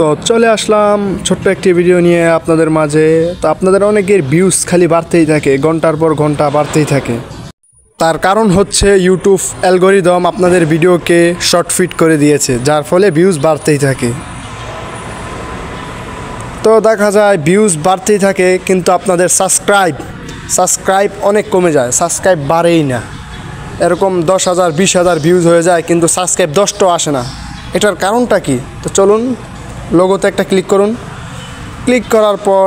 তো চলে আসলাম ছোট্ট একটি ভিডিও নিয়ে আপনাদের মাঝে। তো আপনাদের অনেকের ভিউজ খালি বাড়তেই থাকে, ঘন্টার পর ঘন্টা বাড়তেই থাকে। তার কারণ হচ্ছে ইউটিউব অ্যালগরিদম আপনাদের ভিডিওকে শর্ট ফিট করে দিয়েছে, যার ফলে ভিউজ বাড়তেই থাকে। তো দেখা যায় ভিউজ বাড়তেই থাকে কিন্তু আপনাদের সাবস্ক্রাইব অনেক কমে যায়, সাবস্ক্রাইব বাড়েই না। এরকম 10,000 20,000 ভিউজ হয়ে যায় কিন্তু সাবস্ক্রাইব 10টাও আসে না। এটার কারণটা কি? তো চলুন লোগোতে একটা ক্লিক করুন, ক্লিক করার পর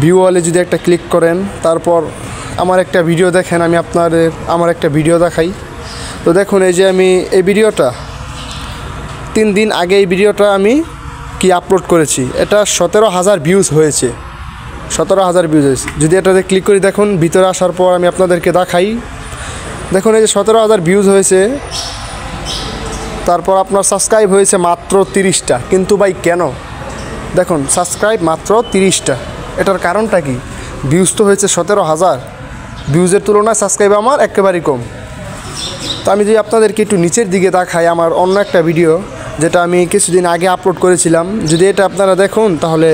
ভিউ ওয়ালে যদি একটা ক্লিক করেন, তারপর আমার একটা ভিডিও দেখেন, আমি আপনাদের আমার একটা ভিডিও দেখাই। তো দেখুন এই যে আমি এই ভিডিওটা 3 দিন আগে এই ভিডিওটা আমি আপলোড করেছি, এটা 17,000 ভিউজ হয়েছে, 17,000 ভিউজ হয়েছে। যদি এটাতে ক্লিক করি, দেখুন ভিতরে আসার পর আমি আপনাদেরকে দেখাই। দেখুন এই যে 17,000 ভিউজ হয়েছে, তারপর আপনার সাবস্ক্রাইব হয়েছে মাত্র 30টা। কিন্তু ভাই কেন? দেখুন সাবস্ক্রাইব মাত্র 30টা, এটার কারণটা কি? ভিউজ তো হয়েছে 17,000, ভিউজের তুলনায় সাবস্ক্রাইব আমার একেবারেই কম। তো আমি যদি আপনাদেরকে একটু নিচের দিকে দেখাই, আমার অন্য একটা ভিডিও যেটা আমি কিছুদিন আগে আপলোড করেছিলাম, যদি এটা আপনারা দেখুন তাহলে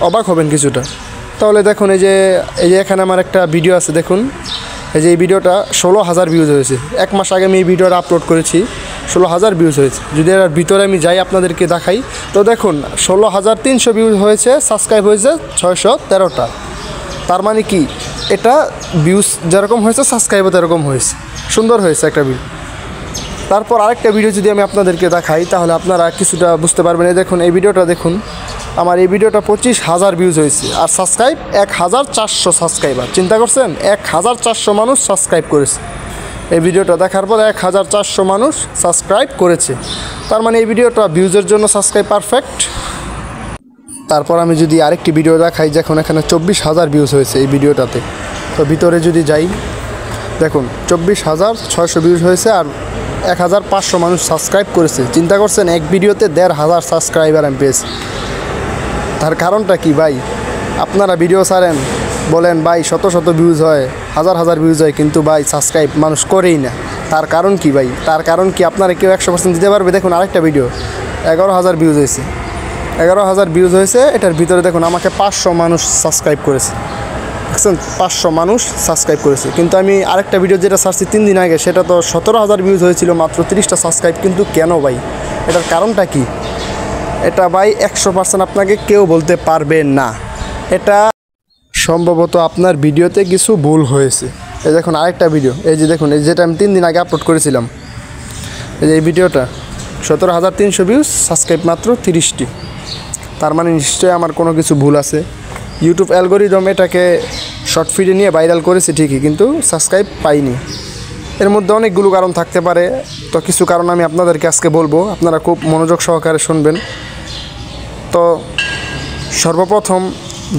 অবাক হবেন কিছুটা। তাহলে দেখুন এই যে এখানে আমার একটা ভিডিও আছে, দেখুন এই যে এই ভিডিওটা 16,000 ভিউজ হয়েছে। 1 মাস আগে আমি এই ভিডিওটা আপলোড করেছি, 16,000 ভিউজ হয়েছে। যদি এর ভিতরে আমি যাই আপনাদেরকে দেখাই, তো দেখুন 16,300 ভিউজ হয়েছে, সাবস্ক্রাইব হয়েছে 613টা। তার মানে কি, এটা ভিউজ যেরকম হয়েছে সাবস্ক্রাইবও তেরকম হয়েছে, সুন্দর হয়েছে একটা ভিডিও। তারপর আরেকটা ভিডিও যদি আমি আপনাদেরকে দেখাই তাহলে আপনারা কিছুটা বুঝতে পারবেন। এই দেখুন এই ভিডিওটা দেখুন, আমার এই ভিডিওটা 25,000 ভিউজ হয়েছে আর সাবস্ক্রাইব 1,400 সাবস্ক্রাইবার। চিন্তা করছেন, 1,400 মানুষ সাবস্ক্রাইব করেছে। এই ভিডিওটা দেখার পর 1,400 মানুষ সাবস্ক্রাইব করেছে। তার মানে এই ভিডিওটা ভিউজের জন্য সাবস্ক্রাইব পারফেক্ট। তারপর আমি যদি আরেকটি ভিডিও দেখাই, দেখুন এখানে 24,000 ভিউজ হয়েছে এই ভিডিওটাতে। তো ভিতরে যদি যাই, দেখুন 24,600 ভিউজ হয়েছে আর 1,500 মানুষ সাবস্ক্রাইব করেছে। চিন্তা করছেন, এক ভিডিওতে 1,500 সাবস্ক্রাইবার আমি পেয়েছি। তার কারণটা কি ভাই? আপনারা ভিডিও ছাড়েন, বলেন ভাই শত ভিউজ হয়, হাজার ভিউজ হয়, কিন্তু ভাই সাবস্ক্রাইব মানুষ করেই না। তার কারণ কি ভাই? তার কারণ কি আপনারা কেউ 100% দিতে পারবে? দেখুন আরেকটা ভিডিও 11,000 ভিউজ হয়েছে, 11,000 ভিউজ হয়েছে। এটার ভিতরে দেখুন আমাকে 500 মানুষ সাবস্ক্রাইব করেছে। দেখছেন, 500 মানুষ সাবস্ক্রাইব করেছে। কিন্তু আমি আরেকটা ভিডিও যেটা ছাড়ছি 3 দিন আগে, সেটা তো 17,000 ভিউজ হয়েছিল, মাত্র 30টা সাবস্ক্রাইব। কিন্তু কেন ভাই? এটার কারণটা কি? এটা ভাই 100% আপনাকে কেউ বলতে পারবে না। এটা সম্ভবত আপনার ভিডিওতে কিছু ভুল হয়েছে। এই দেখুন আরেকটা ভিডিও, এই যে দেখুন এই যেটা আমি 3 দিন আগে আপলোড করেছিলাম, এই যে এই ভিডিওটা 17,300 ভিউজ, সাবস্ক্রাইব মাত্র 30টি। তার মানে নিশ্চয়ই আমার কোনো কিছু ভুল আছে। ইউটিউব অ্যালগরিদম এটাকে শর্ট ফিডে নিয়ে ভাইরাল করেছে ঠিকই, কিন্তু সাবস্ক্রাইব পাইনি। এর মধ্যে অনেকগুলো কারণ থাকতে পারে, তো কিছু কারণ আমি আপনাদেরকে আজকে বলবো, আপনারা খুব মনোযোগ সহকারে শুনবেন। তো সর্বপ্রথম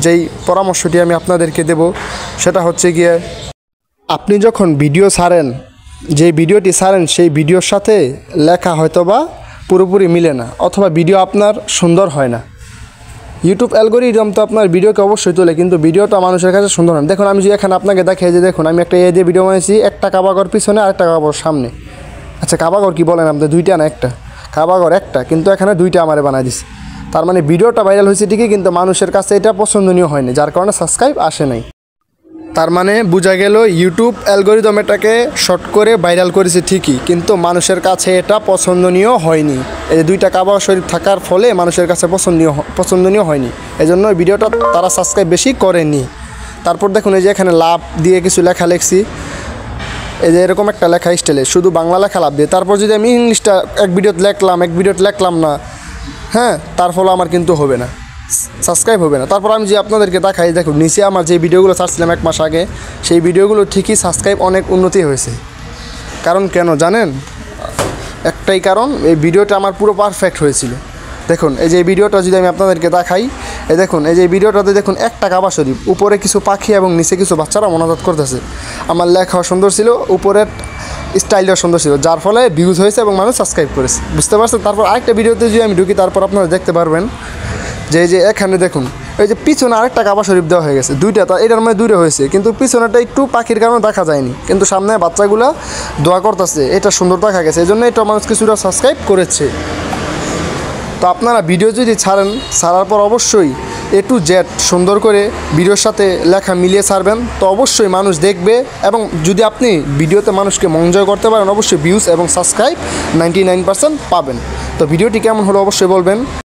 যেই পরামর্শটি আমি আপনাদেরকে দেব সেটা হচ্ছে গিয়ে, আপনি যখন ভিডিও ছাড়েন, যেই ভিডিওটি ছাড়েন সেই ভিডিওর সাথে লেখা হয়তো বা পুরোপুরি মিলে না, অথবা ভিডিও আপনার সুন্দর হয় না। ইউটিউব অ্যালগরিদম তো আপনার ভিডিওকে অবশ্যই তোলে, কিন্তু ভিডিওটা মানুষের কাছে সুন্দর হয়। দেখুন আমি যে এখানে আপনাকে দেখাই, যে দেখুন আমি একটা দিয়ে ভিডিও বানিয়েছি, একটা কাবাগর পিছনে আর একটা কাবাগর সামনে। আচ্ছা কাবাগর কি বলেন আপনি? 2টা না একটা? কাবাগর একটা, কিন্তু এখানে 2টা আমারে বানাই দিছে। তার মানে ভিডিওটা ভাইরাল হয়েছে ঠিকই, কিন্তু মানুষের কাছে এটা পছন্দনীয় হয়নি, যার কারণে সাবস্ক্রাইব আসে নাই। তার মানে বোঝা গেল ইউটিউব অ্যালগরিদম এটাকে শর্ট করে ভাইরাল করেছে ঠিকই, কিন্তু মানুষের কাছে এটা পছন্দনীয় হয়নি। এই যে 2টা কাবা শরীফ থাকার ফলে মানুষের কাছে পছন্দনীয় হয়নি, এই জন্য ভিডিওটা তারা সাবস্ক্রাইব বেশি করেনি। তারপর দেখুন এই যে এখানে লাভ দিয়ে কিছু লেখা লিখছি, এই যে এরকম একটা লেখা স্টাইলে শুধু বাংলা লেখা লাভ দিয়ে। তারপর যদি আমি ইংলিশটা এক ভিডিওতে লেখলাম না, হ্যাঁ, তার ফলে আমার কিন্তু হবে না, সাবস্ক্রাইব হবে না। তারপর আমি যে আপনাদেরকে দেখাই, দেখুন নিচে আমার যে ভিডিওগুলো ছাড়ছিলাম 1 মাস আগে, সেই ভিডিওগুলো ঠিকই সাবস্ক্রাইব অনেক উন্নতি হয়েছে। কারণ কেন জানেন? একটাই কারণ, এই ভিডিওটা আমার পুরো পারফেক্ট হয়েছিল। দেখুন এই যে ভিডিওটা যদি আমি আপনাদেরকে দেখাই, এই দেখুন এই যে ভিডিওটাতে দেখুন একটা কাবা শরীফ, উপরে কিছু পাখি এবং নিচে কিছু বাচ্চারা মোনাজাত করতেছে। আমার লেখাও সুন্দর ছিল, উপরের স্টাইলটাও সুন্দর ছিল, যার ফলে ভিউজ হয়েছে এবং মানুষ সাবস্ক্রাইব করেছে। বুঝতে পারছেন? তারপর আরেকটা ভিডিওতে যদি আমি ঢুকি, তারপর আপনারা দেখতে পারবেন যে এই যে এখানে দেখুন এই যে পিছনে আরেকটা কাবা শরীফ দেওয়া হয়ে গেছে, 2টা। তা এটার মধ্যে 2টা হয়েছে, কিন্তু পিছনেটা একটু পাখির কারণে দেখা যায়নি, কিন্তু সামনে বাচ্চাগুলো দোয়া করতেছে, এটা সুন্দর দেখা গেছে, এই জন্য এটা মানুষ কিছুটা সাবস্ক্রাইব করেছে। তো আপনারা ভিডিও যদি ছাড়ার পর অবশ্যই A to Z সুন্দর করে ভিডিওর সাথে লেখা মিলিয়ে ছাড়বেন, তো অবশ্যই মানুষ দেখবে। এবং যদি আপনি ভিডিওতে মানুষকে মন জয় করতে পারেন, অবশ্যই ভিউজ এবং সাবস্ক্রাইব 99% পাবেন। তো ভিডিওটি কেমন হলো অবশ্যই বলবেন।